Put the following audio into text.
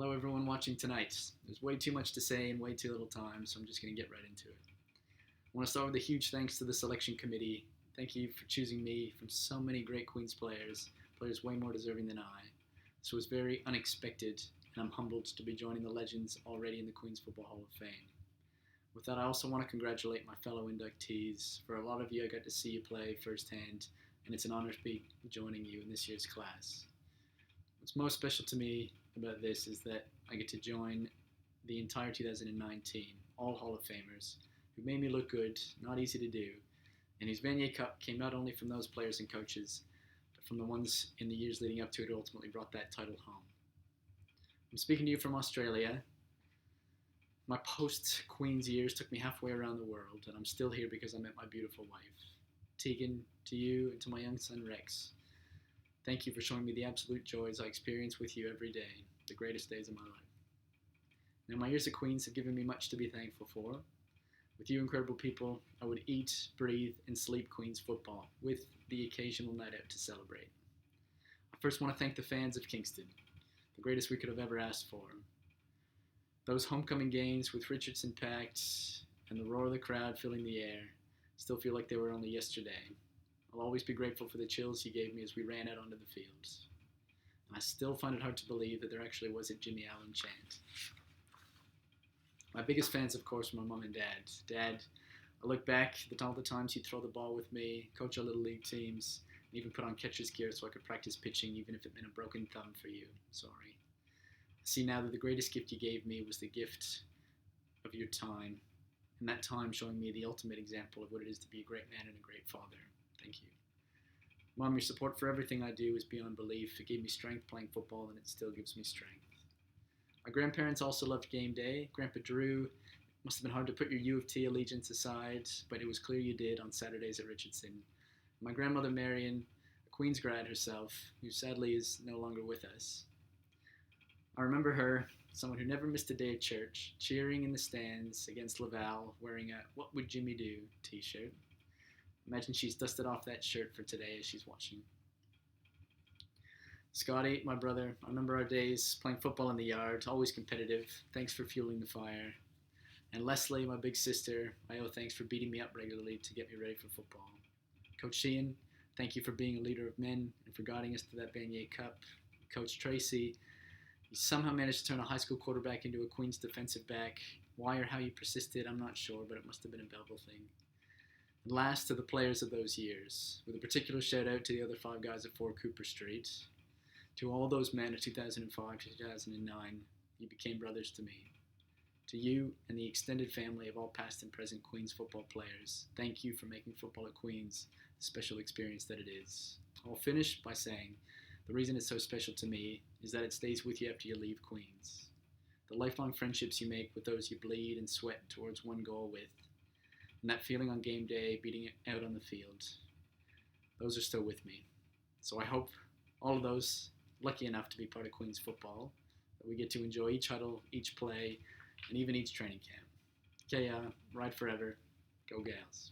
Hello, everyone watching tonight. There's way too much to say and way too little time, so I'm just going to get right into it. I want to start with a huge thanks to the selection committee. Thank you for choosing me from so many great Queen's players way more deserving than I. This was very unexpected, and I'm humbled to be joining the legends already in the Queen's Football Hall of Fame. With that, I also want to congratulate my fellow inductees. For a lot of you, I got to see you play firsthand, and it's an honor to be joining you in this year's class. What's most special to me about this is that I get to join the entire 2019, all Hall of Famers, who made me look good, not easy to do, and whose Vanier Cup came not only from those players and coaches, but from the ones in the years leading up to it who ultimately brought that title home. I'm speaking to you from Australia. My post-Queen's years took me halfway around the world, and I'm still here because I met my beautiful wife. Tegan, to you and to my young son Rex, thank you for showing me the absolute joys I experience with you every day, the greatest days of my life. Now, my years at Queen's have given me much to be thankful for. With you incredible people, I would eat, breathe, and sleep Queen's football, with the occasional night out to celebrate. I first want to thank the fans of Kingston, the greatest we could have ever asked for. Those homecoming games with Richardson packed and the roar of the crowd filling the air still feel like they were only yesterday. I'll always be grateful for the chills you gave me as we ran out onto the fields. And I still find it hard to believe that there actually was a Jimmy Allin chant. My biggest fans, of course, were my mom and dad. Dad, I look back at all the times you'd throw the ball with me, coach our little league teams, and even put on catcher's gear so I could practice pitching even if it meant a broken thumb for you. Sorry. I see now that the greatest gift you gave me was the gift of your time, and that time showing me the ultimate example of what it is to be a great man and a great father. Thank you. Mom, your support for everything I do is beyond belief. It gave me strength playing football, and it still gives me strength. My grandparents also loved game day. Grandpa Drew, it must have been hard to put your U of T allegiance aside, but it was clear you did on Saturdays at Richardson. My grandmother Marion, a Queen's grad herself, who sadly is no longer with us. I remember her, someone who never missed a day of church, cheering in the stands against Laval, wearing a "What Would Jimmy Do" t-shirt. Imagine she's dusted off that shirt for today as she's watching. Scotty, my brother, I remember our days playing football in the yard, always competitive. Thanks for fueling the fire. And Leslie, my big sister, I owe thanks for beating me up regularly to get me ready for football. Coach Sheehan, thank you for being a leader of men and for guiding us to that Vanier Cup. Coach Tracy, you somehow managed to turn a high school quarterback into a Queen's defensive back. Why or how you persisted, I'm not sure, but it must have been a Belleville thing. And last, to the players of those years, with a particular shout out to the other 5 guys at 4 Cooper Street. To all those men of 2005 to 2009, you became brothers to me. To you and the extended family of all past and present Queen's football players, thank you for making football at Queen's the special experience that it is. I'll finish by saying the reason it's so special to me is that it stays with you after you leave Queen's. The lifelong friendships you make with those you bleed and sweat towards one goal with, and that feeling on game day, beating it out on the field, those are still with me. So I hope all of those lucky enough to be part of Queen's football, that we get to enjoy each huddle, each play, and even each training camp. Okay, ride forever. Go Gaels.